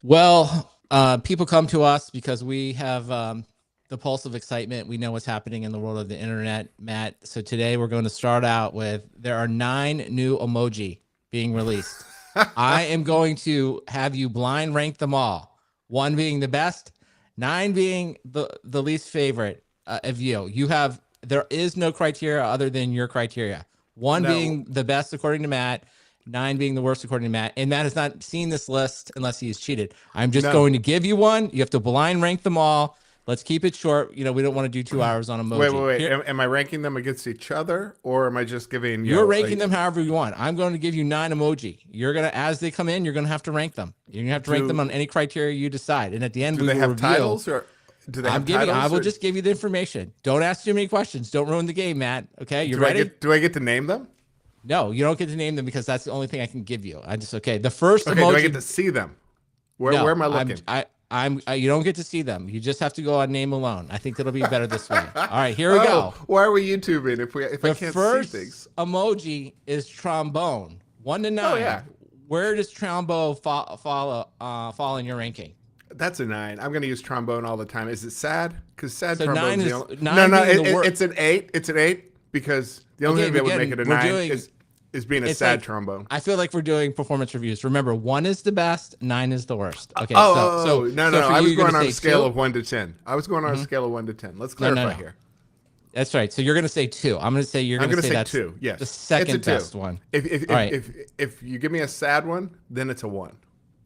Well, people come to us because we have the pulse of excitement. We know what's happening in the world of the internet, Matt. So today we're going to start out with there are 9 new emoji being released. I am going to have you blind rank them all. 1 being the best, 9 being the least favorite of you. There is no criteria other than your criteria. 1 No, being the best according to Matt, 9 being the worst according to Matt. And Matt has not seen this list unless he's cheated. I'm just no. going to give you one. You have to blind rank them all. Let's keep it short. We don't want to do 2 hours on emoji. Wait. Here, Am I ranking them against each other, or am I just giving you're ranking them however you want. I'm going to give you 9 emoji. You're gonna, as they come in, you're gonna have to rank them. You're gonna have to rank them on do any criteria you decide. And at the end, do we they will have reveal. titles or do they I'm have giving. I titles will or just give you the information. Don't ask too many questions. Don't ruin the game, Matt. Okay, you ready? do I get to name them? No, you don't get to name them because that's the only thing I can give you. Okay. The first Okay, do I get emoji. to see them? Where No, am I looking? you don't get to see them. You just have to go on name alone. I think it'll be better this way. All right, here we Oh, go. why are we YouTubing if I The can't see first things? emoji is trombone. 1 to Oh yeah, 9. Where does trombone fall in your ranking? that's a 9. I'm gonna use trombone all the time. Is it sad? Because sad So nine trombone's the is only. No, nine no, being the worst. it's an 8. It's an 8 because the only Okay, thing but that would make again, it a we're 9 doing. is being a It's sad like trombone. I feel like we're doing performance reviews. Remember, 1 is the best, 9 is the worst. Okay, so Oh, so no, so no, no. for I you, was you're gonna going on a say scale 2. of 1 to 10. I was going on a Mm-hmm. scale of 1 to 10. Let's No, no, clarify no. here. That's right. So you're gonna say 2. I'm gonna say you're I'm gonna going to say say that's 2. the Yes, it's a second 2. best one. If if All if right. if, if you give me a sad one, then it's a 1.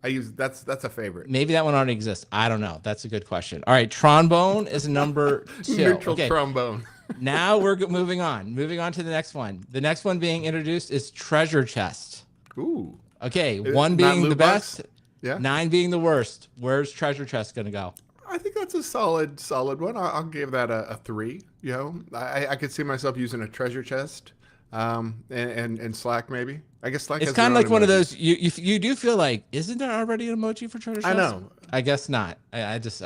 I use that's a favorite. Maybe that one already exists. I don't know. That's a good question. All right, trombone is number 2. Neutral Okay, trombone. now we're moving on. Moving on to the next one. The next one being introduced is treasure chest. Ooh, Okay, 1 not being the loot box. best, Yeah, 9 being the worst. Where's treasure chest gonna go? I think that's a solid one. I'll give that a 3. You know, I could see myself using a treasure chest, and Slack maybe. I guess Slack It's has their kind of own like one of those. emojis. You do feel like, isn't there already an emoji for treasure I chest? know. I guess not. I guess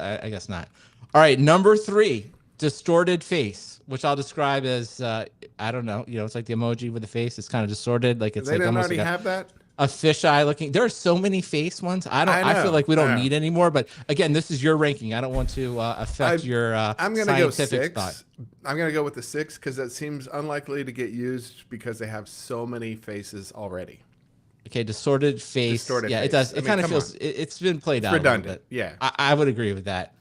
not. All right, number 3, distorted face, which I'll describe as I don't know. It's like the emoji with the face. It's kind of distorted, like it's They like didn't almost already like have that. a fisheye looking. There are so many face ones. I I feel know. like we I don't know. need anymore. But again, this is your ranking. I don't want to I affect your I'm gonna go scientific thought. 6. I'm gonna go with the 6 because that seems unlikely to get used because they have so many faces already. Okay, distorted face. Distorted Yeah, it face. does. I It mean, kind of come on, feels. It's been played it's out a little redundant. bit. Yeah. I would agree with that.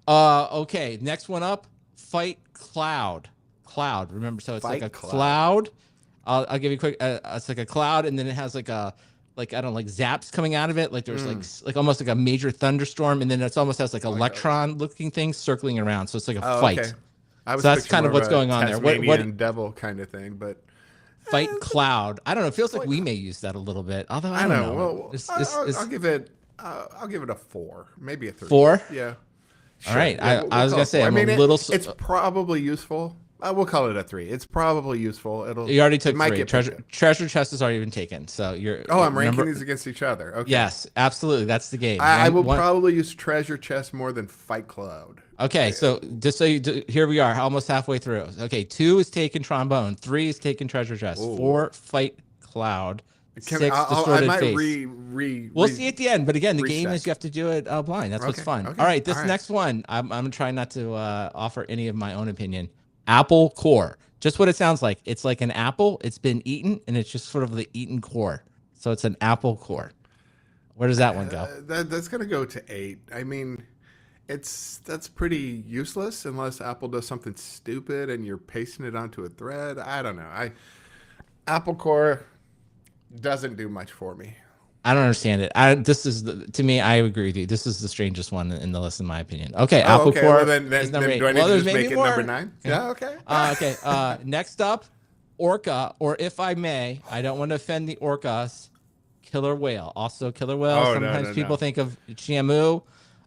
Okay, next one up. Fight cloud. Cloud. Remember, so it's like a Fight Cloud. cloud. I'll give you a quick. It's like a cloud, and then it has like I don't know, like zaps coming out of it. Like there's like almost like a major thunderstorm, and then it's almost has like Like a, electron looking things circling around. So it's like a oh, okay. fight. I was So that's picturing kind more of of what's a going on there. What Tasmanian devil kind of thing, but fight cloud? I don't know. It feels like Fight we may use that a little bit. Although I I don't know. know. Well, I'll give it a 4, maybe a 3. 4. Yeah, All sure. right. Yeah, I we'll was call gonna it say 4. I I'm a mean, little. it's probably useful. We'll call it a 3. It's probably useful. You already It took might 3. get picked up. Treasure chest has already been taken. So Oh, I'm ranking number. these against each other. Okay. Yes, absolutely. That's the game. I One will one. probably use treasure chest more than fight cloud. Okay, so just so here we are, almost halfway through. Okay, 2 is taken trombone. 3 is taken treasure chest. Oh, 4 fight cloud. can 6 I distorted might face. re We'll see at the end, but again, the game reset. is you have to do it blind. That's what's Okay. fun. Okay. All right, this All right. next one, I'm trying not to offer any of my own opinion. Apple core, just what it sounds like. It's like an apple. It's been eaten, and it's just sort of the eaten core. So it's an apple core. Where does that one go? That's gonna go to 8. I mean, that's pretty useless unless Apple does something stupid and you're pasting it onto a thread. I don't know. I Apple Core doesn't do much for me. I don't understand it. This is to me. I agree with you. This is the strangest one in the list, in my opinion. Okay, Oh, Apple okay. Well, core is number then do 8. I need Well, to there's just maybe make it number more. 9? Yeah. Okay. Okay. Next up, orca, or if I may, I don't want to offend the orcas. Killer whale, also killer whale. Oh no Sometimes no people no. think of Shamu.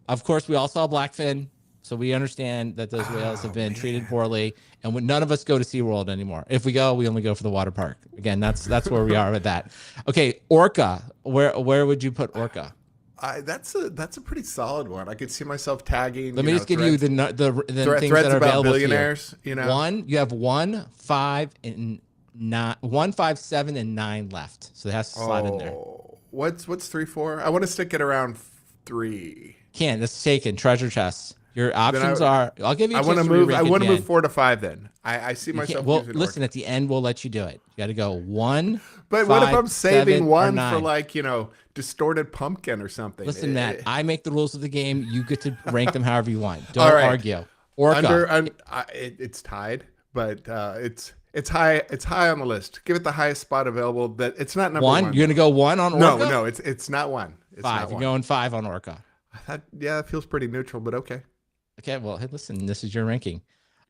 Of course, we all saw Blackfin, so we understand that those whales have Oh been treated man. poorly, and none of us go to SeaWorld anymore. If we go, we only go for the water park. Again, that's where we are with that. Okay, orca. Where would you put orca? That's a pretty solid one. I could see myself tagging. Let me just give you the things threads that are about available to you. billionaires. You know. You have 1, 5, and 9. 1, 5, 7, and 9 left. So it has to slide in there. Oh, what's 3 4? I want to stick it around 3. Can't. That's taken. Treasure chest. Your Then options are. I'll give you a I want chance to to move. I re-rank at want the to move end. 4 to 5. Then I see You can't. myself Well, using listen. orca. At the end, we'll let you do it. You got to go 1, But what if 5, I'm saving 7, or one for 9. like distorted pumpkin or something? Listen, Matt. I make the rules of the game. You get to rank them however you want. All Don't right, argue. Orca. it's tied, but it's high. It's high on the list. Give it the highest spot available. That it's not number 1. one You're gonna though. go 1 on No, Orca. no, it's not one. It's 5. not You're one. going 5 on Orca. Yeah, that feels pretty neutral, but okay. Okay. Well, hey, listen. This is your ranking.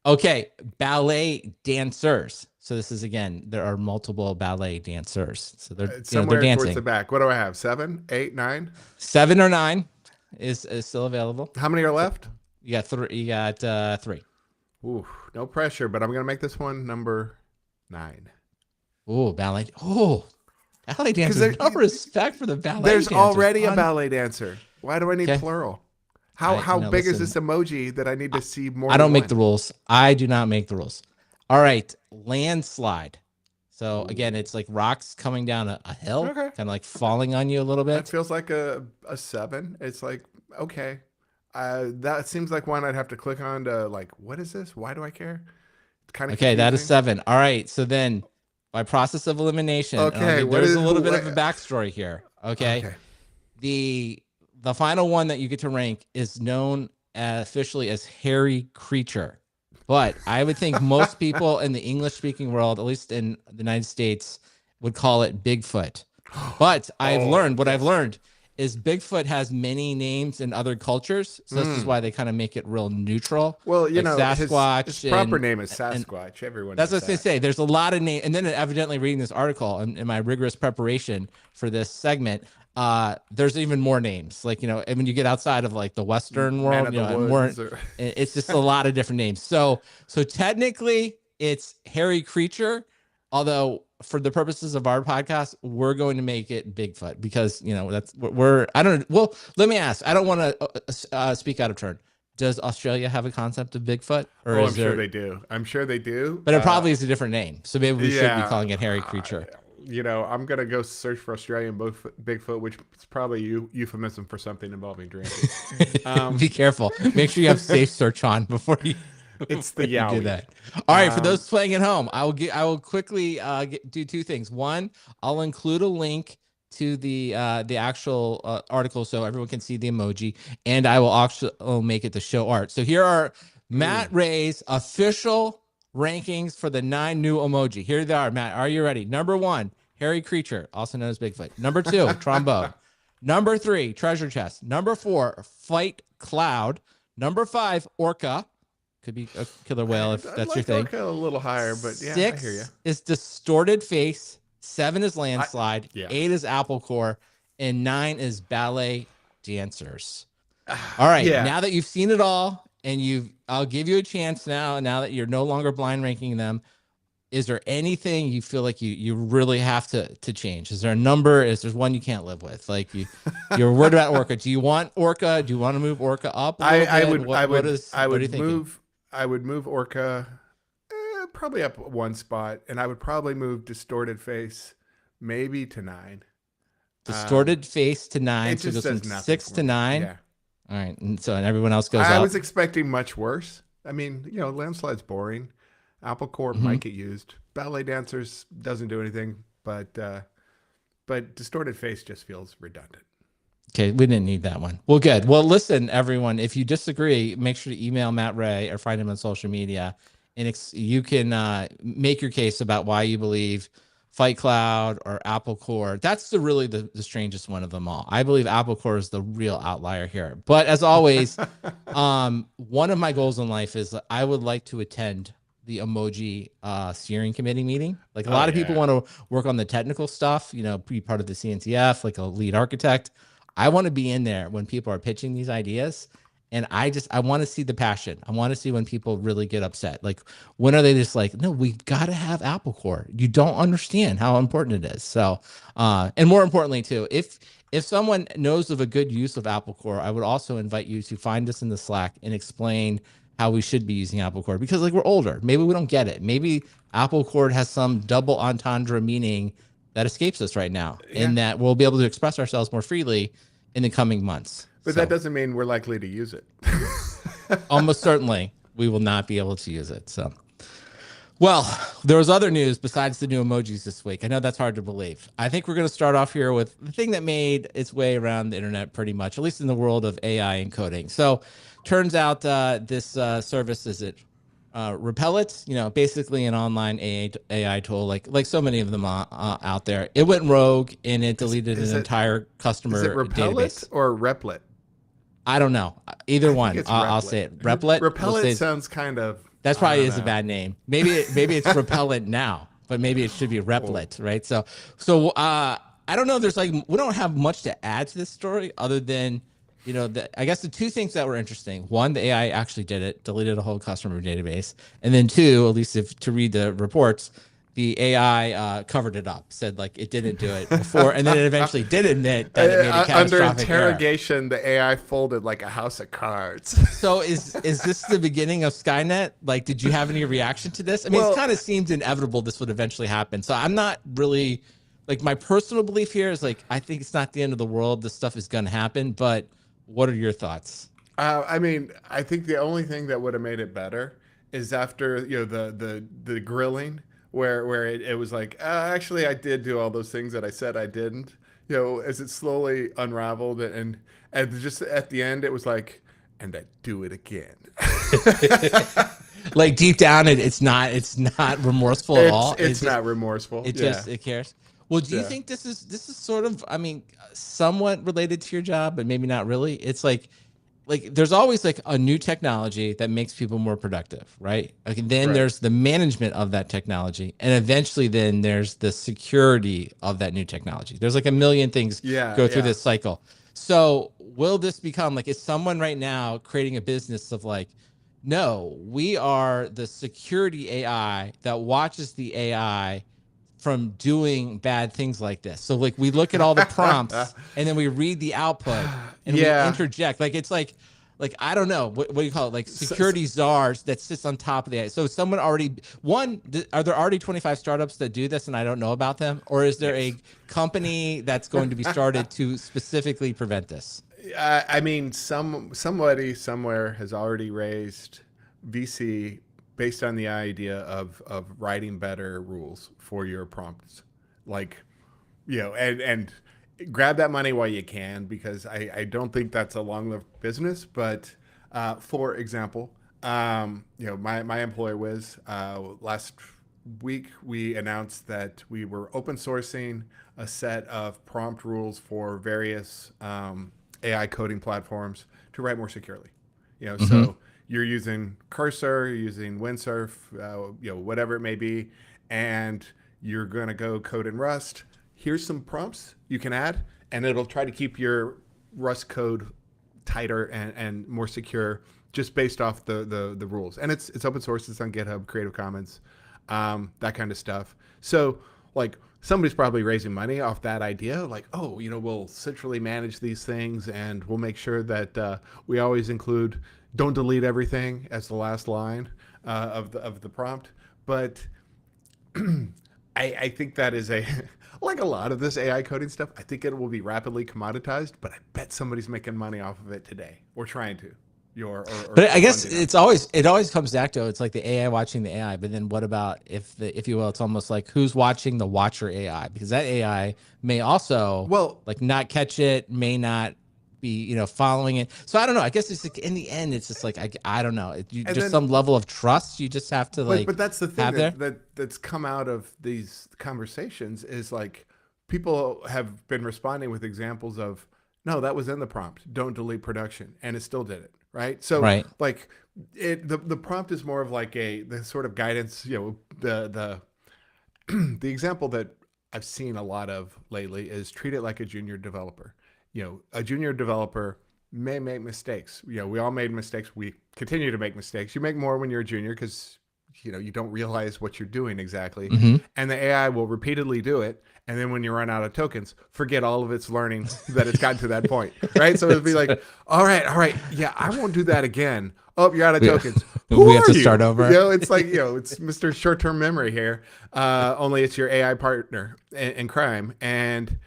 Okay, ballet dancers. So this is again, there are multiple ballet dancers. So they're It's they're somewhere towards the dancing. back. What do I have? 7, 8, 9. 7 or 9 is still available. How many are So left? you got 3. You got 3. Ooh, no pressure, but I'm gonna make this one number 9. Oh, ballet. Oh, ballet Because dancers. No respect for the ballet there's dancers. already a Fun. ballet dancer. Why do I need Okay. plural? How No, big is listen. this emoji that I need to see more I than don't make one? the rules. I do not make the rules. All right, landslide. So again, it's like rocks coming down a hill, Okay. kind of like falling on you a little That bit. feels like a 7. It's like, okay. That seems like one I'd have to click on to like, what is this? Why do I care? It's kind of Okay, that is confusing. 7. All right, so then by process of elimination, and Okay, what there's is a little bit what? of a backstory here. Okay, Okay. the final one that you get to rank is known officially as hairy creature, but I would think most people in the English speaking world, at least in the United States, would call it Bigfoot. But Oh, what I've yes. learned is Bigfoot has many names in other cultures, so this is why they kind of make it real neutral, Well, like his Sasquatch proper name is and Sasquatch. Everyone that's knows what I was gonna that. say. There's a lot of names, and then evidently reading this article in my rigorous preparation for this segment, there's even more names. Like and when you get outside of like the Western Man world, of the more, Woods. Or... it's just a lot of different names. So technically, it's hairy creature. Although for the purposes of our podcast, we're going to make it Bigfoot because that's we're. I don't. Well, let me ask. I don't want to speak out of turn. Does Australia have a concept of Bigfoot, or Oh, is I'm sure there? they do. I'm sure they do. But it probably is a different name. So maybe we should be Yeah. calling it hairy creature. I'm gonna go search for Australian Bigfoot, which is probably euphemism for something involving drinking. Be careful. Make sure you have safe search on before you It's the you do Yowie. that. All right, for those playing at home, I will quickly do 2 things. One, I'll include a link to the actual article so everyone can see the emoji, and I will also make it the show art. So here are Matt Ray's official rankings for the 9 new emoji. Here they are, Matt. Are you ready? Number 1, hairy creature, also known as Bigfoot. Number 2, trombone. Number 3, treasure chest. Number 4, fight cloud. Number 5, orca. Could be a killer whale if I'd that's your like thing. Orca a little higher, but yeah, I hear you. 6 is distorted face. 7 is landslide. Yeah. 8 is apple core, and 9 is ballet dancers. All right. Yeah. Now that you've seen it all, and I'll give you a chance now. Now that you're no longer blind ranking them, is there anything you feel like you really have to change? Is there a number? Is there one you can't live with? Like you're worried about orca. Do you want orca? Do you want to move orca up a little bit? What are you thinking? I would move Orca probably up 1 spot, and I would probably move distorted face maybe to 9. Distorted face to 9, It so it just goes says from nothing 6 for to me. 9. Yeah. All right, and everyone else goes I up. was expecting much worse. I mean, landslide's boring. Apple core might get used. Ballet dancers doesn't do anything, but distorted face just feels redundant. Okay, we didn't need that one. Well, good. Well, listen, everyone, if you disagree, make sure to email Matt Ray or find him on social media, and you can make your case about why you believe Fight Cloud or Apple Core. That's really the strangest one of them all. I believe Apple Core is the real outlier here. But as always, one of my goals in life is that I would like to attend the emoji steering committee meeting. Like a lot of people want to work on the technical stuff, be part of the CNCF, like a lead architect. I want to be in there when people are pitching these ideas. And I want to see the passion. I want to see when people really get upset. Like, when are they just like, no, we've got to have Apple Core. You don't understand how important it is. So, and more importantly too, if someone knows of a good use of Apple Core, I would also invite you to find us in the Slack and explain how we should be using Apple Core, because like we're older. Maybe we don't get it. Maybe Apple Core has some double entendre meaning that escapes us right now, and that we'll be able to express ourselves more freely in the coming months. But that So doesn't mean we're likely to use it. almost certainly we will not be able to use it. So, well, there was other news besides the new emojis this week. I know that's hard to believe. I think we're going to start off here with the thing that made its way around the internet pretty much, at least in the world of AI and coding. So, turns out this service is it Repellent, basically an online AI tool, like so many of them out there. It went rogue and it deleted an Is it entire is it customer Repellent database. or Replit? I don't know. Either I think one. it's I'll Replit. say it. Replet. We'll say Repellent sounds kind of, that's I probably don't is a know. bad name. Maybe it's repellent now, but maybe it should be Oh, replet, right? So I don't know. There's like we don't have much to add to this story other than I guess the two things that were interesting. One, the AI actually did it, deleted a whole customer database, and then two, at least if to read the reports, the AI covered it up, said like it didn't do it before, and then it eventually did admit that it made a Under catastrophic error. interrogation, the AI folded like a house of cards. So is this the beginning of Skynet? Like, did you have any reaction to this? I mean, it Well, kind of seemed inevitable this would eventually happen. So I'm not really like my personal belief here is like I think it's not the end of the world. This stuff is going to happen. But what are your thoughts? I mean, I think the only thing that would have made it better is after the grilling where it was like, actually, I did do all those things that I said I didn't. As it slowly unraveled and just at the end, it was like, and I do it again. Like deep down, it's not remorseful at all. It's not remorseful. Yeah, It cares. Well, do you yeah. think this is sort of I mean somewhat related to your job, but maybe not really? It's like there's always like a new technology that makes people more productive, right? Like and then Right. there's the management of that technology, and eventually then there's the security of that new technology. There's like a million things Yeah, go through yeah. this cycle. So will this become like is someone right now creating a business of like, no, we are the security AI that watches the AI from doing bad things like this. So like we look at all the prompts and then we read the output and we Yeah. interject. Like it's like I don't know what do you call it? Like So, security czars that sits on top of the AI. So someone already are there already 25 startups that do this and I don't know about them, or is there yes. a company that's going to be started to specifically prevent this? I mean, somebody somewhere has already raised VC based on the idea of writing better rules for your prompts, like and grab that money while you can because I don't think that's a long lived business. But for example, my employer Wiz last week we announced that we were open sourcing a set of prompt rules for various AI coding platforms to write more securely. Mm-hmm. So you're using Cursor, you're using Windsurf, whatever it may be, and you're going to go code in Rust. Here's some prompts you can add, and it'll try to keep your Rust code tighter and more secure just based off the rules. And it's open source. It's on GitHub, Creative Commons, that kind of stuff. So like somebody's probably raising money off that idea. Like, oh, we'll centrally manage these things, and we'll make sure that we always include "don't delete everything" as the last line of the prompt. But I think that is a like a lot of this AI coding stuff. I think it will be rapidly commoditized, but I bet somebody's making money off of it today, or trying to, But I or guess funding on it. it always comes back to it's like the AI watching the AI. But then what about if you will, it's almost like who's watching the watcher AI because that AI may also Well, like not catch it, may not be following it. So I don't know. I guess it's like in the end, it's just like I don't know. and Just then some level of trust you just have to but like that's the thing have there. that's come out of these conversations is like people have been responding with examples of no, that was in the prompt, don't delete production, and it still did it, right? So Right. like the prompt is more of like the sort of guidance, the the example that I've seen a lot of lately is treat it like a junior developer. A junior developer may make mistakes. We all made mistakes. We continue to make mistakes. You make more when you're a junior because you don't realize what you're doing exactly, Hmm. and the AI will repeatedly do it. And then when you run out of tokens, forget all of its learning that it's gotten to that point, right? So it'll be like, all right, yeah, I won't do that again. Oh, you're out of we, tokens. Who we have are to you? start over. It's like it's Mr. Short-term memory here. Only it's your AI partner in crime, and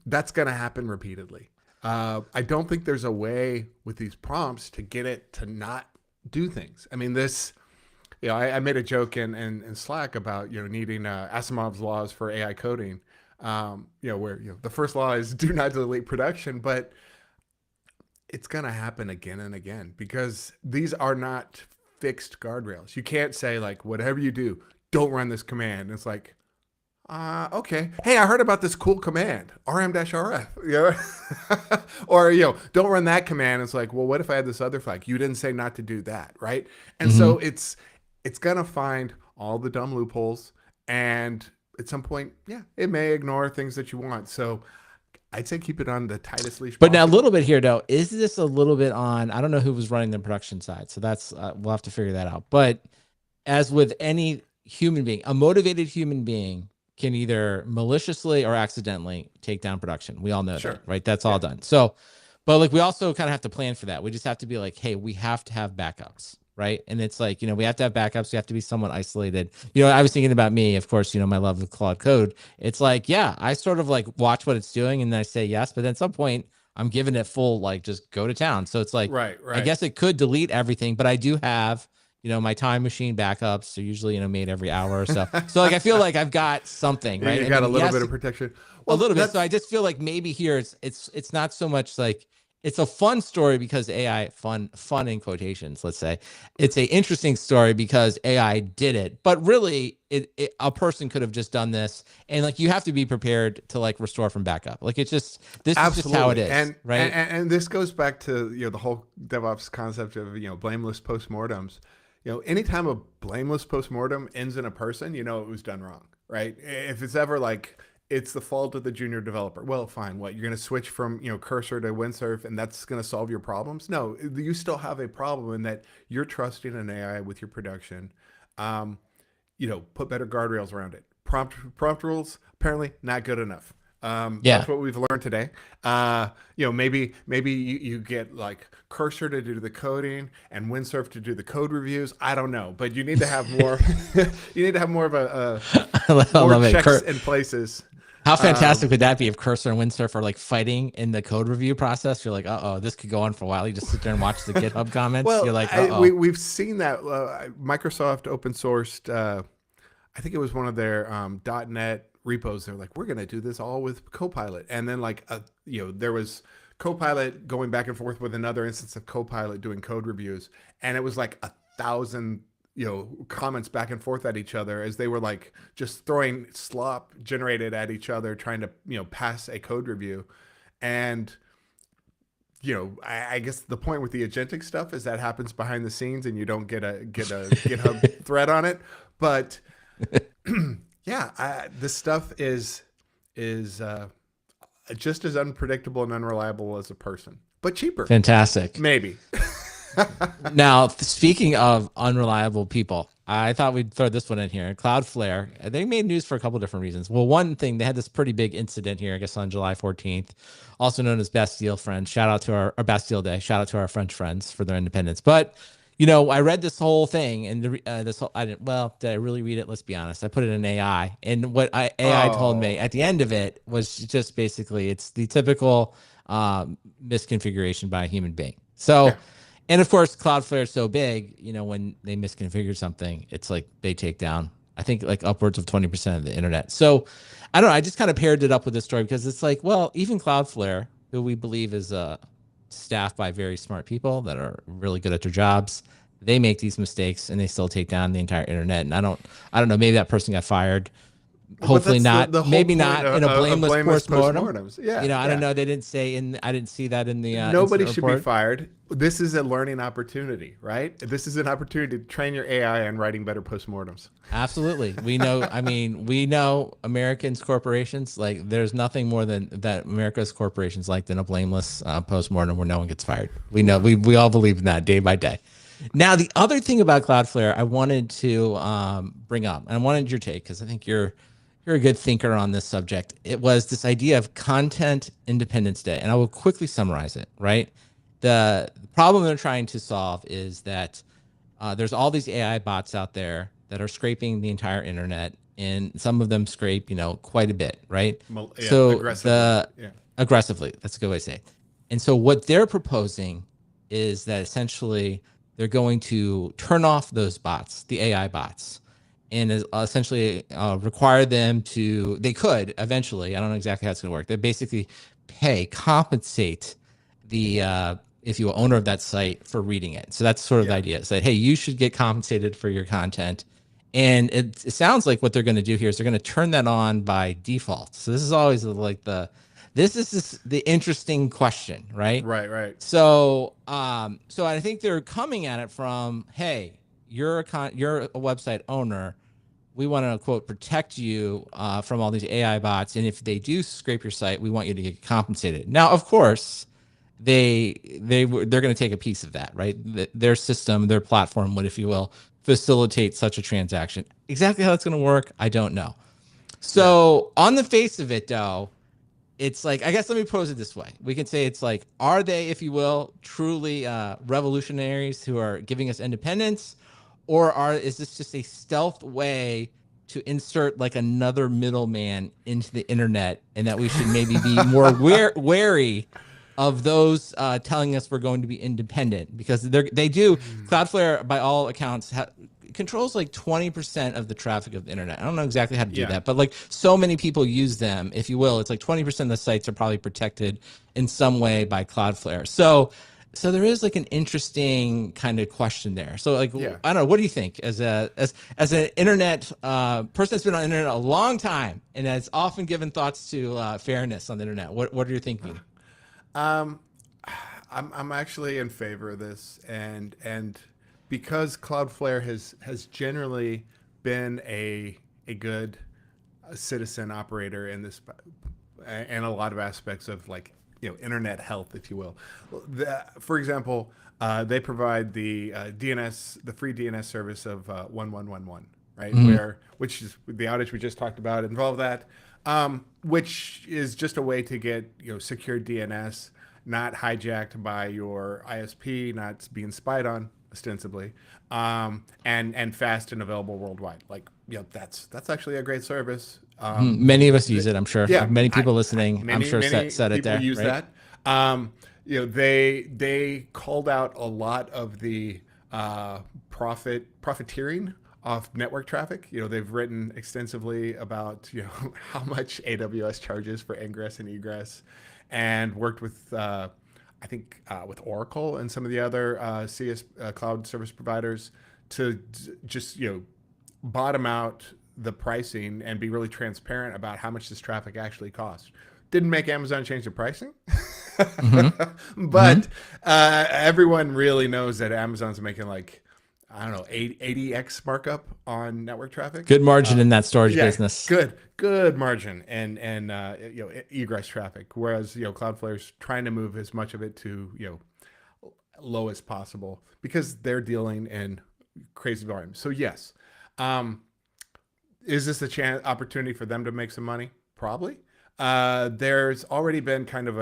that's going to happen repeatedly. I don't think there's a way with these prompts to get it to not do things. I mean, this, I made a joke in Slack about, needing Asimov's laws for AI coding, where, the first law is do not delete production, but it's going to happen again and again because these are not fixed guardrails. You can't say, like, whatever you do, don't run this command. It's like, okay. Hey, I heard about this cool command, rm-rf. Or, don't run that command. It's like, well, what if I had this other flag? You didn't say not to do that, right? And so it's gonna find all the dumb loopholes, and at some point, yeah, it may ignore things that you want. So I'd say keep it on the tightest leash But now a possible. little bit here, though, is this a little bit on? I don't know who was running the production side, so that's we'll have to figure that out. But as with any human being, a motivated human being can either maliciously or accidentally take down production. We all know that, Sure. right? That's all Yeah. done. So, but like we also kind of have to plan for that. We just have to be like, hey, we have to have backups, right? And it's like, we have to have backups. We have to be somewhat isolated. I was thinking about me, of course, my love of Claude Code. It's like, yeah, I sort of like watch what it's doing and then I say yes, but then at some point I'm giving it full, like, just go to town. So it's like, Right. I Right. guess it could delete everything, but I do have my time machine backups are usually, made every hour or so. So like, I feel like I've got something, right? You I got a mean, little yes, bit of protection. a Well, little bit. So that's I just feel like maybe here it's not so much like it's a fun story because AI fun in quotations, let's say. It's a interesting story because AI did it, but really a person could have just done this, and like you have to be prepared to like restore from backup. Like this is just how it absolutely, is, right? and this goes back to the whole DevOps concept of blameless postmortems. Anytime a blameless postmortem ends in a person, it was done wrong, right? If it's ever like it's the fault of the junior developer, well, fine. What, you're going to switch from Cursor to Windsurf, and that's going to solve your problems? No, you still have a problem in that you're trusting an AI with your production. Um, put better guardrails around it. Prompt rules apparently not good enough. Yeah. That's what we've learned today. Maybe you get like Cursor to do the coding and Windsurf to do the code reviews. I don't know, but you need to have more. You need to have more of I more love it. checks in places. How Um, fantastic would that be if Cursor and Windsurf are like fighting in the code review process? You're like, oh, this could go on for a while. You just sit there and watch the GitHub comments. You're well, like, oh. we've seen that Microsoft open sourced. I think it was one of their .NET repos. They're like, we're going to do this all with Copilot, and then like there was Copilot going back and forth with another instance of Copilot doing code reviews, and it was like 1,000 comments back and forth at each other as they were like just throwing slop generated at each other trying to pass a code review. And I guess the point with the agentic stuff is that happens behind the scenes and you don't get a GitHub thread on it. But yeah, this stuff is just as unpredictable and unreliable as a person, but cheaper, Fantastic. maybe. Now, speaking of unreliable people, I thought we'd throw this one in here. Cloudflare, they made news for a couple different reasons. Well, one thing, they had this pretty big incident here, I guess on July 14th, also known as Bastille Friends. Shout out to our Bastille Day. Shout out to our French friends for their independence. But, I read this whole thing and this whole, did I really read it? Let's be honest. I put it in AI. And what AI told me Oh, at the end of it was just basically, it's the typical misconfiguration by a human being. yeah. So, and of course, Cloudflare is so big, when they misconfigure something, it's like they take down, I think, like upwards of 20% of the internet. So I don't know. I just kind of paired it up with this story because it's like, well, even Cloudflare, who we believe is staffed by very smart people that are really good at their jobs, they make these mistakes and they still take down the entire internet. And I don't know, maybe that person got fired. But Hopefully that's not. the whole Maybe point not in a of blameless blameless postmortem. postmortems. Yeah, I don't yeah. know. They didn't say I didn't see that in the Nobody incident should be report. fired. This is a learning opportunity, right? This is an opportunity to train your AI on writing better postmortems. Absolutely. We know, I mean, we know Americans corporations, like there's nothing more than that America's corporations like than a blameless postmortem where no one gets fired. We know, we all believe in that day by day. Now, the other thing about Cloudflare I wanted to bring up, and I wanted your take because I think you're a good thinker on this subject. It was this idea of content independence day, and I will quickly summarize it. Right, the problem they're trying to solve is that there's all these AI bots out there that are scraping the entire internet, and some of them scrape, quite a bit, right? Yeah, So aggressively. the Yeah. aggressively, that's a good way to say it. And so what they're proposing is that essentially they're going to turn off those bots, the AI bots, and essentially require them to, they could eventually, I don't know exactly how it's going to work. They basically compensate the, if you will, owner of that site for reading it. So that's sort of the Yeah. idea, is that, hey, you should get compensated for your content. And it sounds like what they're going to do here is they're going to turn that on by default. So this is always like this is the interesting question, right? Right. Right. So I think they're coming at it from, hey, you're a website owner. We want to quote protect you from all these AI bots, and if they do scrape your site, we want you to get compensated. Now, of course, they're going to take a piece of that, right? Their system, their platform would, if you will, facilitate such a transaction. Exactly how that's going to work, I don't know. Yeah. So on the face of it, though, it's like, I guess let me pose it this way. We can say it's like, are they, if you will, truly revolutionaries who are giving us independence, or is this just a stealth way to insert like another middleman into the internet, and that we should maybe be more wary of those telling us we're going to be independent, because they do. Cloudflare, by all accounts, controls like 20% of the traffic of the internet. I don't know exactly how to do Yeah. that, but like so many people use them, if you will. It's like 20% of the sites are probably protected in some way by Cloudflare. So there is like an interesting kind of question there. So like, Yeah. I don't know, what do you think as an internet person that's been on the internet a long time and has often given thoughts to fairness on the internet? What are you thinking? Um, I'm actually in favor of this, and because Cloudflare has generally been a good citizen operator in this, and a lot of aspects of, like, internet health, if you will. For example, they provide the DNS, the free DNS service of 1111, right? Mm-hmm. Which is the outage we just talked about involved that, which is just a way to get secure DNS, not hijacked by your ISP, not being spied on ostensibly, and fast and available worldwide. Like, that's actually a great service. Many of us use it, I'm sure. Yeah, Like many people listening, I'm sure many said it people there, use right? that. They called out a lot of the profiteering off network traffic. They've written extensively about how much AWS charges for ingress and egress, and worked with I think with Oracle and some of the other CS cloud service providers to just bottom out the pricing and be really transparent about how much this traffic actually costs. Didn't make Amazon change the pricing, Mm-hmm. Mm-hmm. but everyone really knows that Amazon's making, like, I don't know, 80x markup on network traffic. Good margin in that storage Yeah, business. good margin, and egress traffic. Whereas Cloudflare's trying to move as much of it to low as possible, because they're dealing in crazy volumes. So yes, is this a chance opportunity for them to make some money? Probably. There's already been kind of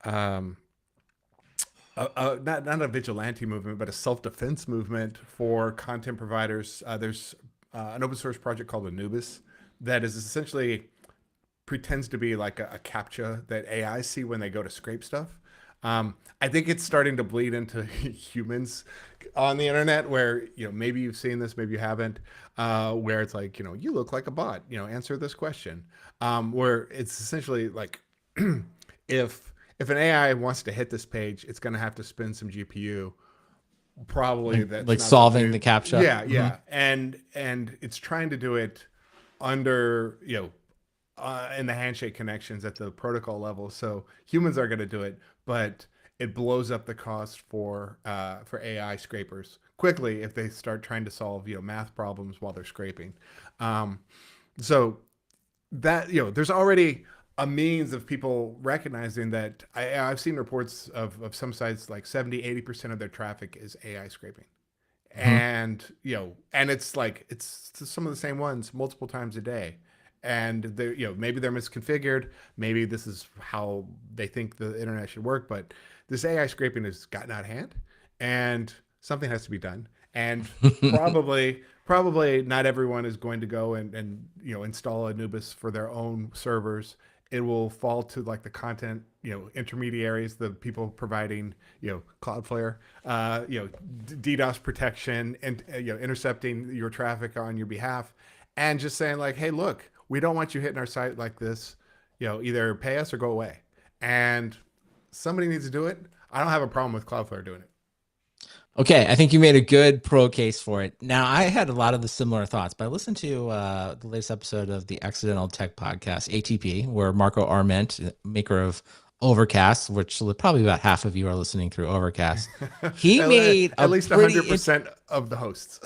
um, not a vigilante movement, but a self defense movement for content providers. There's an open source project called Anubis that is essentially pretends to be like a CAPTCHA that AI see when they go to scrape stuff. I think it's starting to bleed into humans on the internet, where maybe you've seen this, maybe you haven't, where it's like, you look like a bot. Answer this question. Where it's essentially like, if an AI wants to hit this page, it's going to have to spend some GPU. Probably that's Like not solving something. the captcha. Yeah, Mm-hmm. yeah, and it's trying to do it under in the handshake connections at the protocol level. So humans are going to do it, but it blows up the cost for AI scrapers quickly if they start trying to solve math problems while they're scraping. Um, so that there's already a means of people recognizing that. I've seen reports of some sites like 70-80% of their traffic is AI scraping, Mm-hmm. and and it's like it's some of the same ones multiple times a day, and they maybe they're misconfigured, maybe this is how they think the internet should work, but this AI scraping has gotten out of hand, and something has to be done. And probably not everyone is going to go and install Anubis for their own servers it will fall to like the content, intermediaries, the people providing, Cloudflare, DDoS protection, and intercepting your traffic on your behalf, and just saying like, hey, look, we don't want you hitting our site like this. Either pay us or go away. And somebody needs to do it. I don't have a problem with Cloudflare doing it. Okay, I think you made a good pro case for it. Now, I had a lot of the similar thoughts, but I listened to the latest episode of the Accidental Tech Podcast, ATP, where Marco Arment, maker of Overcast, which probably about half of you are listening through Overcast, he made At a least pretty 100% of the hosts.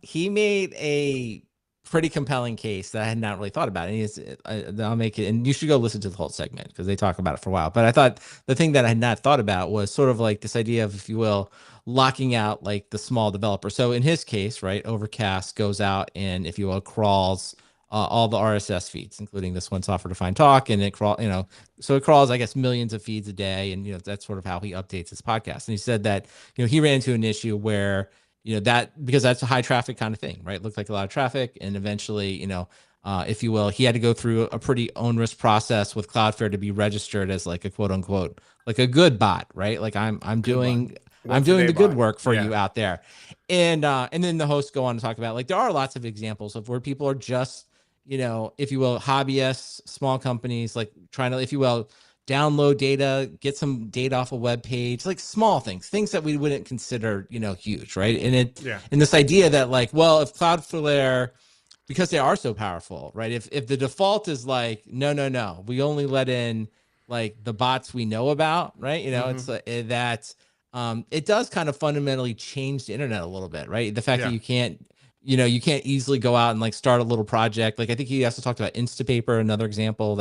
he made a pretty compelling case that I had not really thought about. And I'll make it, and you should go listen to the whole segment because they talk about it for a while. But I thought the thing that I had not thought about was sort of like this idea of, if you will, locking out like the small developer. So in his case, right, Overcast goes out and, if you will, crawls all the RSS feeds, including this one, software defined talk, and it so it crawls, I guess, millions of feeds a day, and that's sort of how he updates his podcast. And he said that he ran into an issue where that, because that's a high traffic kind of thing, right? It looked like a lot of traffic, and eventually, if you will, he had to go through a pretty onerous process with Cloudflare to be registered as like a quote unquote like a good bot, right? Like I'm Good bot. doing I'm Once a doing day the good bot. work for Yeah. you out there. And then the hosts go on to talk about, like, there are lots of examples of where people are just, if you will, hobbyists, small companies, like trying to, if you will, download data, get some data off a web page, like small things that we wouldn't consider, huge, right? Yeah. And this idea that, like, well, if Cloudflare, because they are so powerful, right? If the default is like, no, we only let in like the bots we know about, right? It's like that. It does kind of fundamentally change the internet a little bit, right? The fact that Yeah. you can't easily go out and like start a little project. Like, I think he also talked about Instapaper, another example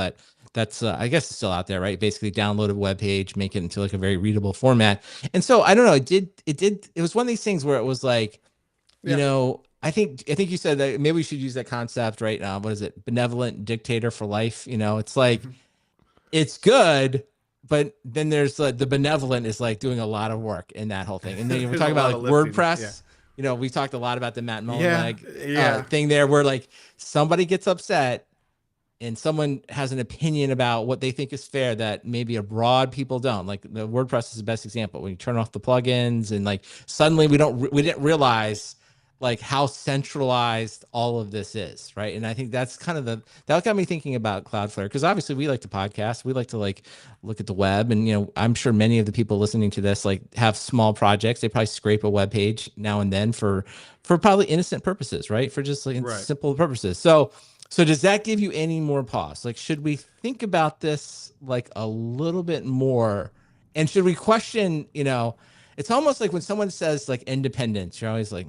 that's I guess it's still out there, right? Basically download a web page, make it into like a very readable format. And so I don't know, it was one of these things where it was like, Yeah. I think you said that maybe we should use that concept, right? What is it? Benevolent dictator for life. It's like, it's good, but then there's the benevolent is like doing a lot of work in that whole thing. And then we're There's a talking about lot like of lifting. Yeah. WordPress. We talked a lot about the Matt Yeah. Mullenweg Yeah. thing there, where like somebody gets upset and someone has an opinion about what they think is fair that maybe abroad people don't. Like, the WordPress is the best example. When you turn off the plugins and like suddenly we didn't realize like how centralized all of this is, right? And I think that's kind of that got me thinking about Cloudflare, because obviously we like to podcast, we like to like look at the web, and I'm sure many of the people listening to this like have small projects. They probably scrape a web page now and then for probably innocent purposes, right? For just like Right. simple purposes. So does that give you any more pause? Like, should we think about this like a little bit more? And should we question, it's almost like when someone says like independence, you're always like,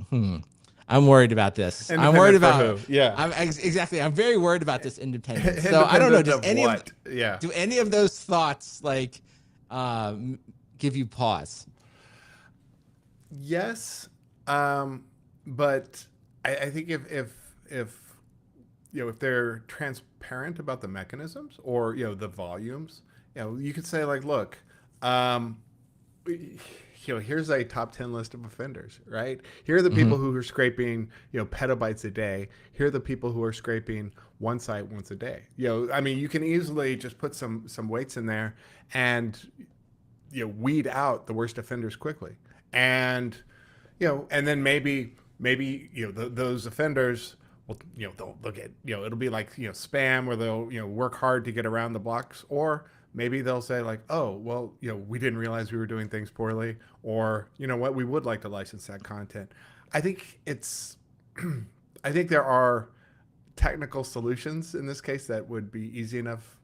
I'm worried about this. I'm worried Independent for about, who? Yeah. exactly. I'm very worried about this independence. So I don't know. Independent of what? Yeah. Do any of those thoughts like give you pause? Yes. But I think if if they're transparent about the mechanisms, or the volumes, you could say like, look, um, here's a top 10 list of offenders, right? Here are the Mm-hmm. people who are scraping, petabytes a day. Here are the people who are scraping one site once a day. I mean, you can easily just put some weights in there and weed out the worst offenders quickly. And and then maybe those offenders, well, they'll get, it'll be like, spam, where they'll, work hard to get around the blocks. Or maybe they'll say like, oh, well, we didn't realize we were doing things poorly, or what, we would like to license that content. I think it's, I think there are technical solutions in this case that would be easy enough,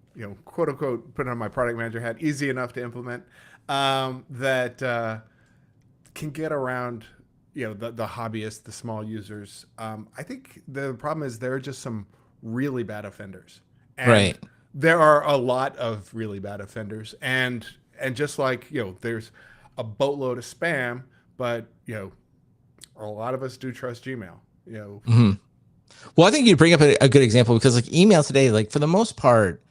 quote unquote, put on my product manager hat, easy enough to implement, that can get around the hobbyists, the small users. I think the problem is there are just some really bad offenders, and Right. there are a lot of really bad offenders, and just like there's a boatload of spam, but a lot of us do trust Gmail. Mm-hmm. Well, I think you bring up a good example, because like email today, like for the most part,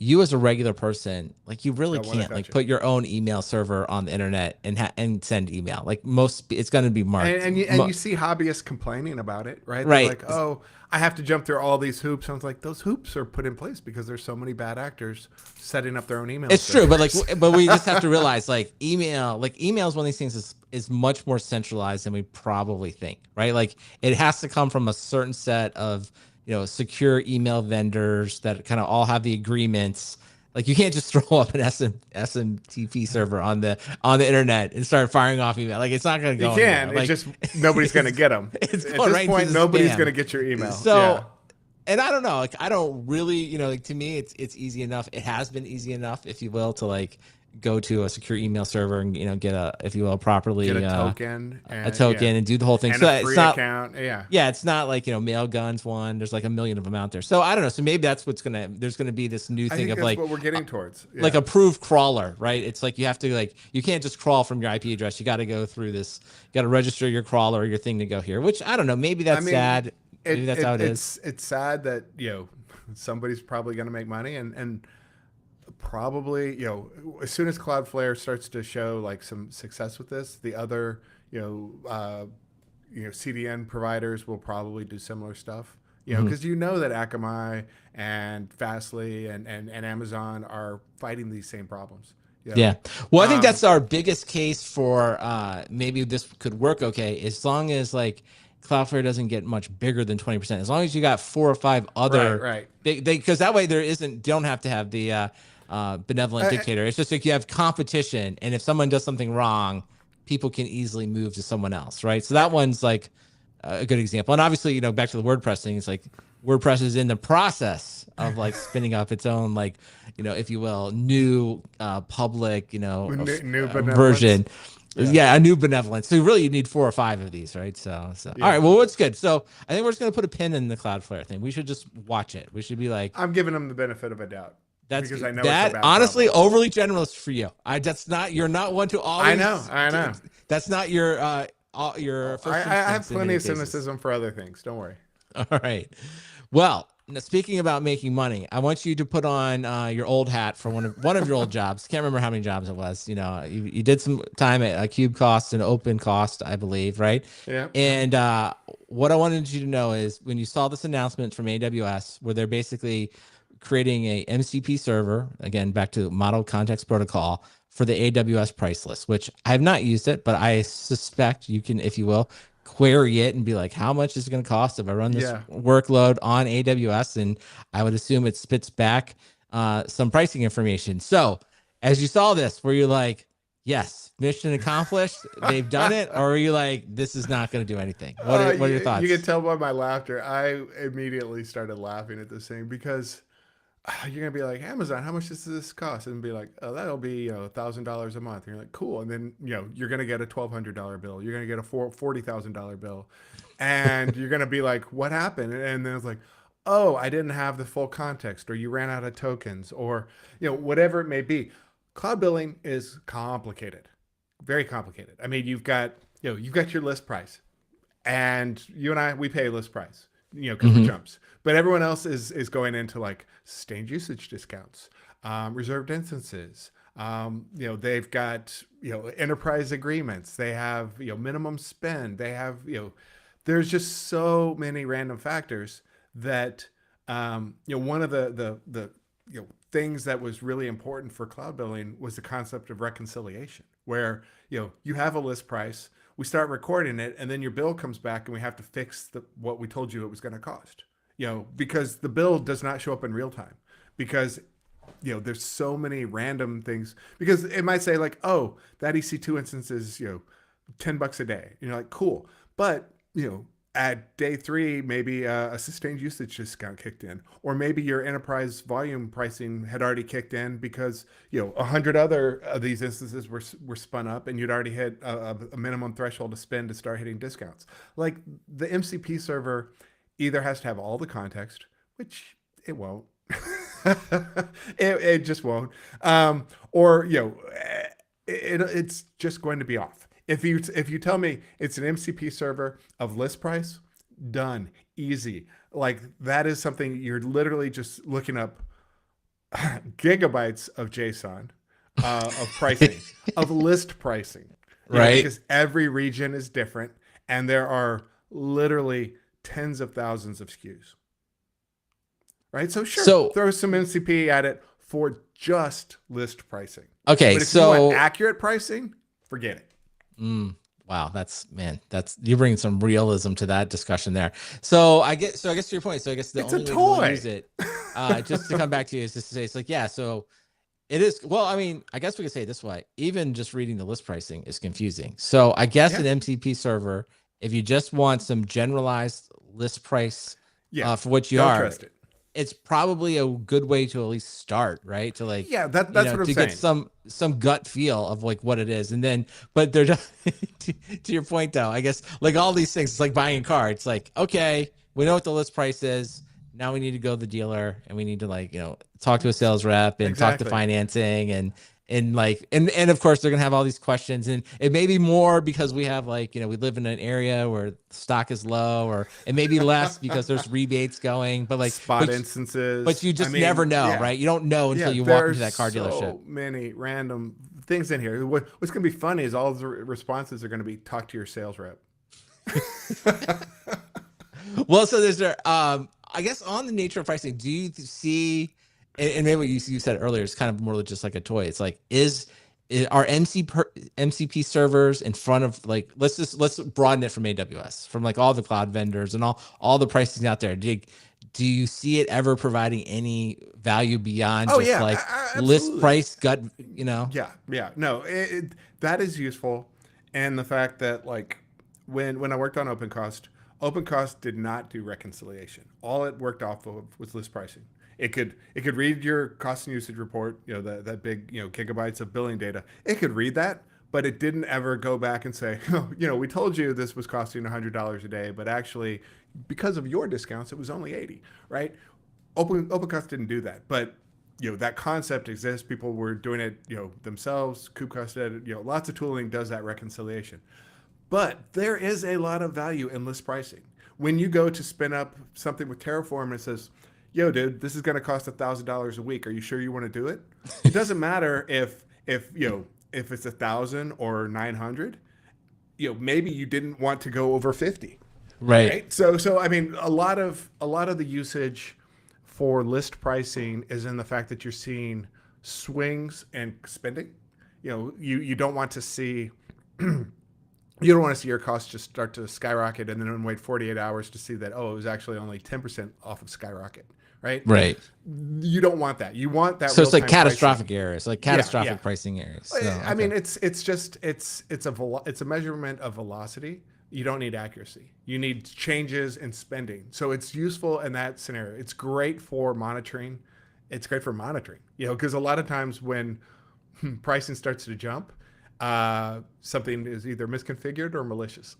you as a regular person, like you really Don't want to can't like touch it. put your own email server on the internet and and send email. Like most, it's going to be marked. And you see hobbyists complaining about it, right? They're Right. like, "Oh, I have to jump through all these hoops." I was like, "Those hoops are put in place because there's so many bad actors setting up their own email It's true, but servers." but we just have to realize like email is one of these things is much more centralized than we probably think, right? Like it has to come from a certain set of, secure email vendors that kind of all have the agreements. Like you can't just throw up an SMTP server on the internet and start firing off email. Like it's not going to You go can. anywhere. It's Like just nobody's going to get them. it's At going this right into point, the nobody's going spam. to get your email. Yeah. So, and I don't know, like I don't really, like to me, it's easy enough. It has been easy enough, if you will, to like go to a secure email server and get a, if you will, Get properly a token a and yeah, token and do the whole thing. and So a that it's free not, account. Yeah. yeah, it's not like Mailgun's one. There's like a million of them out there. So I don't know. So maybe that's there's gonna be this new I thing think of that's like what we're getting towards. like Yeah. approved crawler, right? It's like you have to like you can't just crawl from your IP address. You got to go through this. You got to register your crawler or your thing to go here. Which I don't know. Maybe I that's mean, sad. Maybe that's how it is. it's sad that somebody's probably going to make money and probably as soon as Cloudflare starts to show like some success with this, the other CDN providers will probably do similar stuff. Mhm. Because that Akamai and Fastly and Amazon are fighting these same problems. You Yeah. know, Well, I think um, that's our biggest case for maybe this could work okay, as long as like Cloudflare doesn't get much bigger than 20%. As long as you got four or five right, other right. they because that way there isn't don't have to have the benevolent Uh, dictator. It's just like you have competition, and if someone does something wrong, people can easily move to someone else, right? So uh, that one's like a good example. And obviously, back to the WordPress thing, it's like WordPress is in the process of like spinning up its own like, if you will, new public, new benevolence. version. Yeah. Yeah, a new benevolence. So really, you need four or five of these, right? So all Yeah. right. Well, what's good? So I think we're just gonna put a pin in the Cloudflare thing. We should just watch it. We should be like, I'm giving them the benefit of a doubt that's because I know it's a that. bad Honestly, problem. overly generous for you. That's not. You're not one to I know, always. I know. That's not your first I have instance in plenty many of cases. cynicism for other things. Don't worry. All right. Well, speaking about making money, I want you to put on your old hat for one of your old jobs. Can't remember how many jobs it was. You did some time at Cube Cost and Open Cost, I believe, right? Yeah. And what I wanted you to know is when you saw this announcement from AWS, where they're basically creating a MCP server, again back to Model Context Protocol for the AWS price list, which I have not used it, but I suspect you can, if you will, query it and be like, how much is it going to cost if I run this Yeah. workload on AWS? And I would assume it spits back some pricing information. So as you saw this, were you like, yes, mission accomplished, they've done it? Or are you like, this is not going to do anything? What are your You can thoughts? tell by my laughter. I immediately started laughing at this thing because you're gonna be like, Amazon, how much does this cost? And be like, oh, that'll be $1,000 a month. And you're like, cool. And then you're gonna get a $1,200 bill. You're gonna get a $40,000 bill, and you're gonna be like, what happened? And then it's like, oh, I didn't have the full context, or you ran out of tokens, or whatever it may be. Cloud billing is complicated, very complicated. I mean, you've got your list price, and you and I we pay list price, because we're Hmm. chumps. But everyone else is going into like sustained usage discounts, reserved instances. They've got enterprise agreements. They have minimum spend. They have there's just so many random factors that one of the things that was really important for cloud billing was the concept of reconciliation, where you have a list price, we start recording it, and then your bill comes back, and we have to fix what we told you it was going to cost. Because the bill does not show up in real time, because there's so many random things, because it might say like, oh, that EC2 instance is $10 a day, and you're like, cool, but at day 3 maybe a sustained usage discount kicked in, or maybe your enterprise volume pricing had already kicked in because 100 other of these instances were spun up, and you'd already hit a minimum threshold to spend to start hitting discounts. Like the MCP server either has to have all the context, which it won't. It just won't. Or it's just going to be off. If you tell me it's an MCP server of list price, done, easy. Like that is something you're literally just looking up gigabytes of JSON of pricing, of list pricing, Right. because every region is different and there are literally tens of thousands of SKUs, right? So, sure, So, throw some MCP at it for just list pricing. okay. But if you want So, accurate pricing, forget it. mm, wow, that's man, that's you bring some realism to that discussion there. So I guess to your point. So I guess the It's a only way to really use toy. it, just to come back to you, is just to say it's like, yeah. So it is. Well, I mean, I guess we could say it this way. Even just reading the list pricing is confusing. So I guess Yeah. an MCP server, if you just want some generalized list price Yeah. for what you Don't are, trust it. it's probably a good way to at least start, right? To like, Yeah, that's what I'm to get saying. some gut feel of like what it is. And then, but they're just to your point though, I guess like all these things, it's like buying a car. It's like, okay, we know what the list price is. Now we need to go to the dealer and we need to like, talk to a sales rep and talk to Exactly. financing and like and of course they're gonna have all these questions, and it may be more because we have like, we live in an area where stock is low, or it may be less because there's rebates going, but like Spot but instances. you I just never mean, know, yeah. right? You don't know until Yeah, you walk into there's that car dealership. so many random things in here. What's going to be funny is all the responses are going to be talk to your sales rep. Well, so there's there. I guess on the nature of pricing, do you see, and maybe what you said earlier, it's kind of more just like a toy. It's like are MCP servers in front of like let's broaden it from AWS, from like all the cloud vendors and all the pricing out there. Do you see it ever providing any value beyond Oh just yeah, like list absolutely. price gut? Yeah, yeah. No, that is useful, and the fact that like when I worked on OpenCost did not do reconciliation. All it worked off of was list pricing. It could read your cost and usage report, that big gigabytes of billing data. It could read that, but it didn't ever go back and say, oh, we told you this was costing $100 a day, but actually because of your discounts, it was only 80, right? OpenCost didn't do that, but that concept exists. People were doing it themselves. KubeCost did, lots of tooling does that reconciliation. But there is a lot of value in list pricing. When you go to spin up something with Terraform and it says, yo, dude, this is going to cost $1,000 a week. Are you sure you want to do it? It doesn't matter if it's 1,000 or 900. Maybe you didn't want to go over 50, Right. right? So I mean, a lot of the usage for list pricing is in the fact that you're seeing swings and spending. You don't want to see you don't want to see your costs just start to skyrocket and then wait 48 hours to see that, oh, it was actually only 10% off of skyrocket, right? Right. You don't want that. You want that So real it's like time catastrophic pricing. errors, like Yeah, yeah. catastrophic pricing errors. So I mean, okay. it's a measurement of velocity. You don't need accuracy. You need changes in spending. So it's useful in that scenario. It's great for monitoring. It's great for monitoring, because a lot of times when pricing starts to jump, something is either misconfigured or malicious.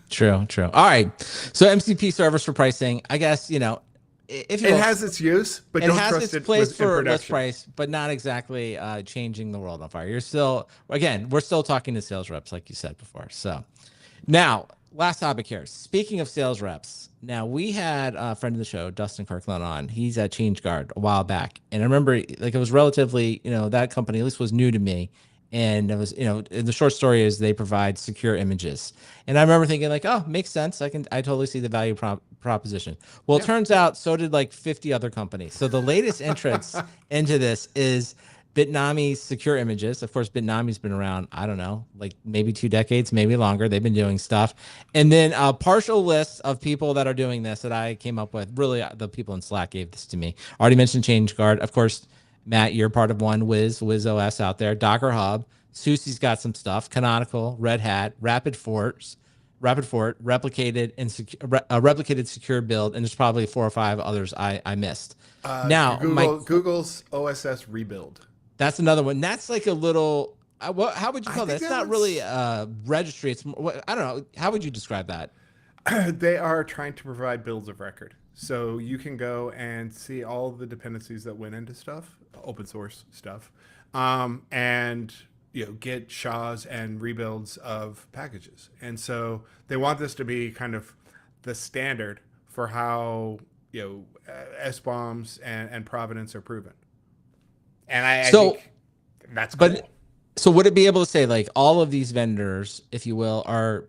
True, true. All right. So MCP servers for pricing, I guess, if you It will, has its use, but it don't has trust its it place in for list production. price, but not exactly changing the world on fire. You're still, again, we're still talking to sales reps, like you said before. So now, last topic here. Speaking of sales reps, now we had a friend of the show, Dustin Kirkland, on. He's at ChangeGuard a while back, and I remember like it was relatively, that company at least was new to me, and it was, and the short story is they provide secure images, and I remember thinking like, oh, makes sense. I totally see the value proposition. Well, it Yeah. turns out so did like 50 other companies. So the latest entrance into this is Bitnami's secure images. Of course, Bitnami's been around, I don't know, like maybe 2 decades, maybe longer. They've been doing stuff. And then a partial list of people that are doing this that I came up with. Really, the people in Slack gave this to me. Already mentioned ChangeGuard. Of course, Matt, you're part of one, Wiz OS out there. Docker Hub. Susie's got some stuff. Canonical, Red Hat, Rapid Fort, replicated secure build, and there's probably 4 or 5 others I missed. Now, my Google's OSS rebuild. that's another one. That's like a little. How would you I call that? think It's that not really was a registry. It's I don't know. How would you describe that? they are trying to provide builds of record. So you can go and see all the dependencies that went into stuff, open source stuff, and get SHAs and rebuilds of packages. And so they want this to be kind of the standard for how S bombs and provenance are proven, and I So, think that's but cool. so would it be able to say like all of these vendors, if you will, are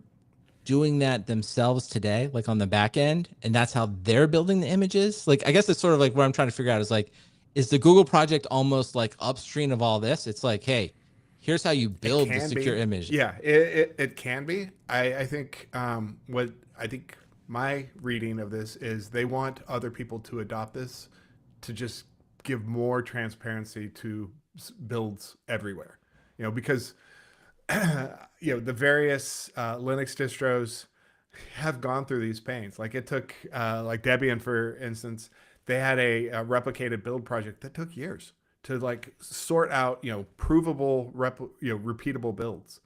doing that themselves today, like on the back end, and that's how they're building the images? Like, I guess it's sort of like what I'm trying to figure out is like, is the Google project almost like upstream of all this? It's like, hey, here's how you It build the can secure be, image. yeah, it can be. I think what I think my reading of this is they want other people to adopt this to just give more transparency to builds everywhere. Because the various Linux distros have gone through these pains. Like it took, like Debian, for instance, they had a replicated build project that took years to like sort out, provable, repeatable builds.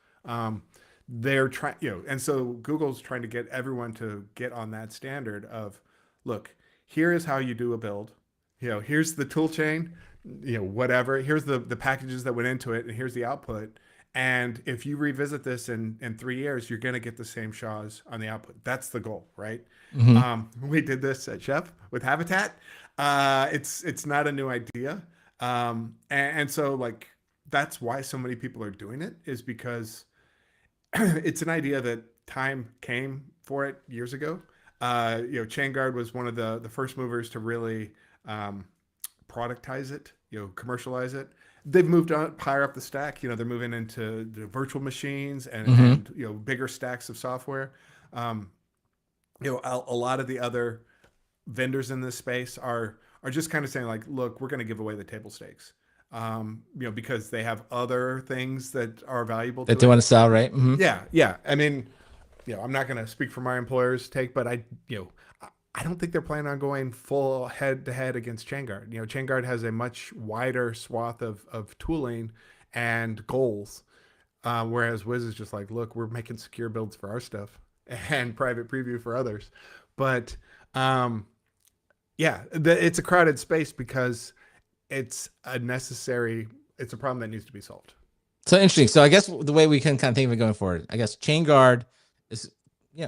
They're trying, and so Google's trying to get everyone to get on that standard of, look, here is how you do a build. Here's the tool chain, whatever. Here's the packages that went into it, and here's the output. And if you revisit this in 3 years, you're going to get the same SHAs on the output. That's the goal, right? Mm-hmm. We did this at Chef with Habitat. It's not a new idea, and so like that's why so many people are doing it, is because it's an idea that time came for it years ago. ChainGuard was one of the first movers to really um, productize it, commercialize it. They've moved on higher up the stack. They're moving into the virtual machines and Mm-hmm. bigger stacks of software. Um, a lot of the other vendors in this space are just kind of saying like, look, we're going to give away the table stakes, because they have other things that are valuable That to they it. want to sell, right? Mm-hmm. Yeah, yeah. I mean, I'm not going to speak for my employer's take, but I don't think they're planning on going full head to head against ChainGuard. ChainGuard has a much wider swath of tooling and goals, whereas Wiz is just like, look, we're making secure builds for our stuff and private preview for others. But um, yeah, it's a crowded space because it's a problem that needs to be solved. So interesting. So I guess the way we can kind of think of it going forward, I guess chain guard is,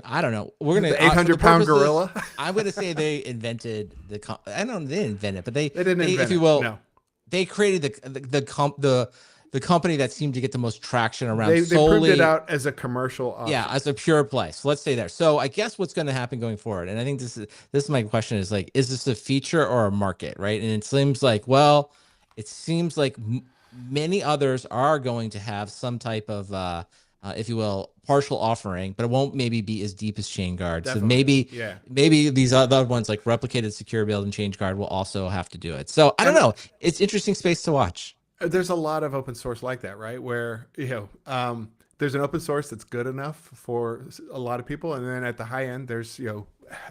I don't know. We're gonna The eight for the hundred pound purposes. gorilla. I'm gonna say they invented I don't know, they didn't invent it, but They didn't they, if invent you it. will, No, they created the company that seemed to get the most traction around they proved it solely, out as a commercial yeah, option. as a pure play. So let's say there. So I guess what's going to happen going forward, and I think this is my question is like, is this a feature or a market, right? And it seems like, well, it seems like many others are going to have some type of, if you will, partial offering, but it won't maybe be as deep as Chain Guard. So Definitely. Yeah. maybe these other ones like replicated secure build and Change Guard will also have to do it. So I don't And know. It's interesting space to watch. there's a lot of open source like that, right? Where there's an open source that's good enough for a lot of people, and then at the high end, there's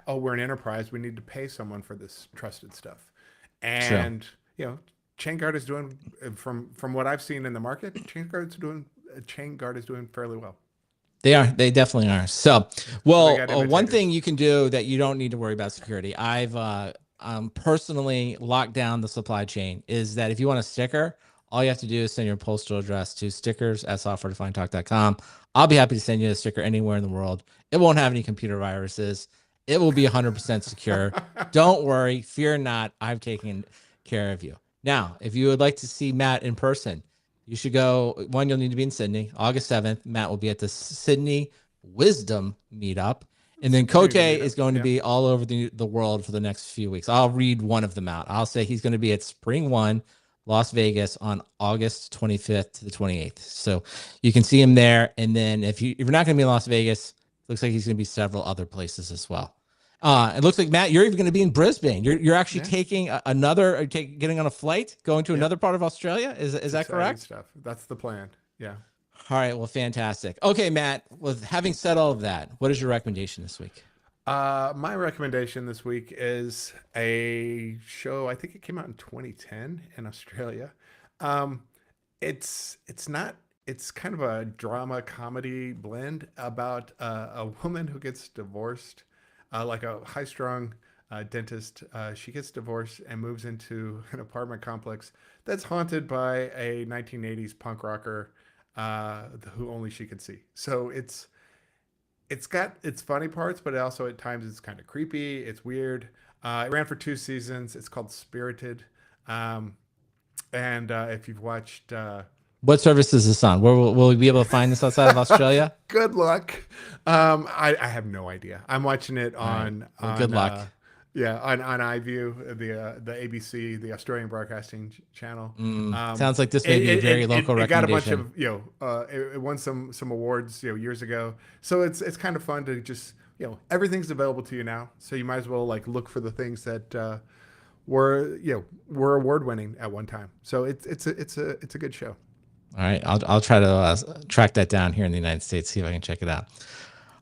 oh, we're an enterprise, we need to pay someone for this trusted stuff, True. and ChainGuard is doing, from what I've seen in the market, ChainGuard is doing fairly well. They are. They definitely are. So, So they well, got one thing imitators. you can do that you don't need to worry about security. I've personally locked down the supply chain. Is that if you want a sticker, all you have to do is send your postal address to stickers@softwaredefinedtalk.com. I'll be happy to send you a sticker anywhere in the world. It won't have any computer viruses. It will be 100% secure. Don't worry. Fear not. I've taken care of you. Now, if you would like to see Matt in person, you should go. One, you'll need to be in Sydney, August 7th. Matt will be at the Sydney Wisdom Meetup. And then Seems like Kote a good meetup. is going to Yeah. be all over the world for the next few weeks. I'll read one of them out. I'll say he's going to be at Spring One, Las Vegas on August 25th to the 28th. So you can see him there. And then if you're not going to be in Las Vegas, looks like he's going to be several other places as well. It looks like Matt, you're even going to be in Brisbane. You're actually Yeah. taking another, getting on a flight, going to Yep. another part of Australia. Is It's that exciting correct? stuff. That's the plan. Yeah. All right. Well, fantastic. Okay, Matt. With having said all of that, what is your recommendation this week? My recommendation this week is a show. I think it came out in 2010 in Australia. Um, it's not. It's kind of a drama comedy blend about a woman who gets divorced, like a high strung dentist. She gets divorced and moves into an apartment complex that's haunted by a 1980s punk rocker who only she could see. So it's got its funny parts, but also at times it's kind of creepy. It's weird. It ran for 2 seasons. It's called Spirited. Um, and if you've watched, What service is this on? Where will we be able to find this outside of Australia? good luck. I have no idea. I'm watching it All right. on Well, good luck. on iView, the ABC, the Australian Broadcasting Channel. Sounds like this may be a very local It got a bunch recommendation. of it won some awards years ago. So it's kind of fun to just everything's available to you now. So you might as well like look for the things that were award winning at one time. So it's a good show. All right, I'll try to track that down here in the United States, see if I can check it out.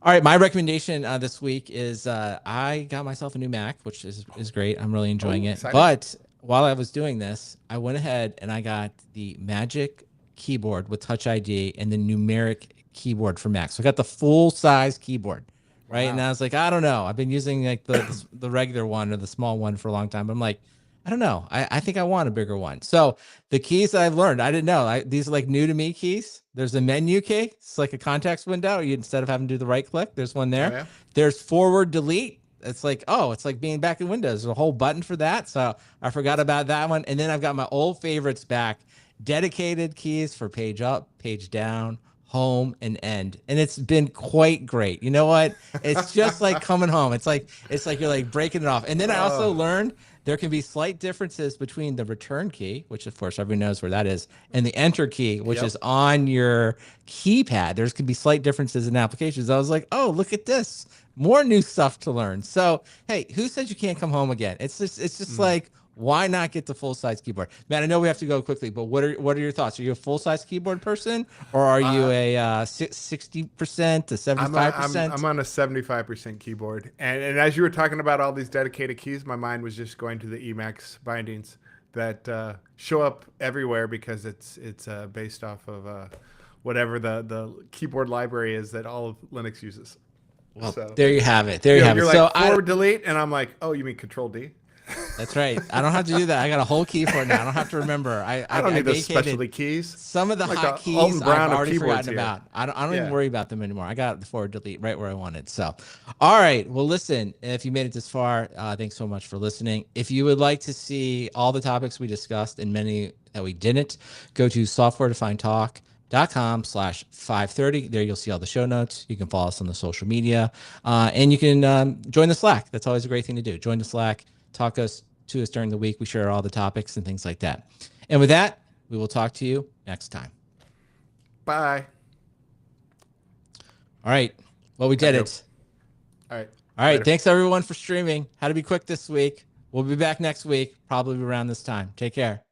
All right, my recommendation this week is I got myself a new Mac, which is great. I'm really enjoying it. Exciting. But while I was doing this, I went ahead and I got the Magic Keyboard with Touch ID and the numeric keyboard for Mac. So I got the full size keyboard, right? Wow. And I was like, I don't know. I've been using like the regular one or the small one for a long time. But I'm like, I don't know. I think I want a bigger one. So the keys that I've learned, I didn't know. These are like new to me keys. There's a menu key. It's like a context window. Instead of having to do the right click, there's one there. Oh, yeah? There's forward delete. It's like, oh, it's like being back in Windows. There's a whole button for that. So I forgot about that one. And then I've got my old favorites back. Dedicated keys for page up, page down, home, and end. And it's been quite great. You know what? It's just like coming home. It's like you're like breaking it off. And then I also learned there can be slight differences between the return key, which of course everyone knows where that is, and the enter key, which is on your keypad. There's can be slight differences in applications. I was like, oh, look at this. More new stuff to learn. So, hey, who says you can't come home again? It's just like, why not get the full size keyboard? Man, I know we have to go quickly, but what are your thoughts? Are you a full size keyboard person, or are you a 60% to 75%? I'm on a 75% keyboard, and as you were talking about all these dedicated keys, my mind was just going to the Emacs bindings that show up everywhere because it's based off of whatever the keyboard library is that all of Linux uses. Well, So there you have it. There you have it. You're So like forward delete, and I'm like, oh, you mean Control D? that's right. I don't have to do that. I got a whole key for it now. I don't have to remember. I don't need those vacated specialty keys. some of the Like hot the Alton keys Brown I've of already keyboards forgotten here. about. I don't Yeah. even worry about them anymore. I got the forward delete right where I wanted. So, all right. Well, listen, if you made it this far, thanks so much for listening. If you would like to see all the topics we discussed and many that we didn't, go to softwaredefinedtalk.com/530. There you'll see all the show notes. You can follow us on the social media, and you can join the Slack. That's always a great thing to do. Join the Slack, talk to us during the week. We share all the topics and things like that. And with that, we will talk to you next time. Bye. All right. Well, we did it. All right. All right. Later. Thanks everyone for streaming. Had to be quick this week. We'll be back next week, probably around this time. Take care.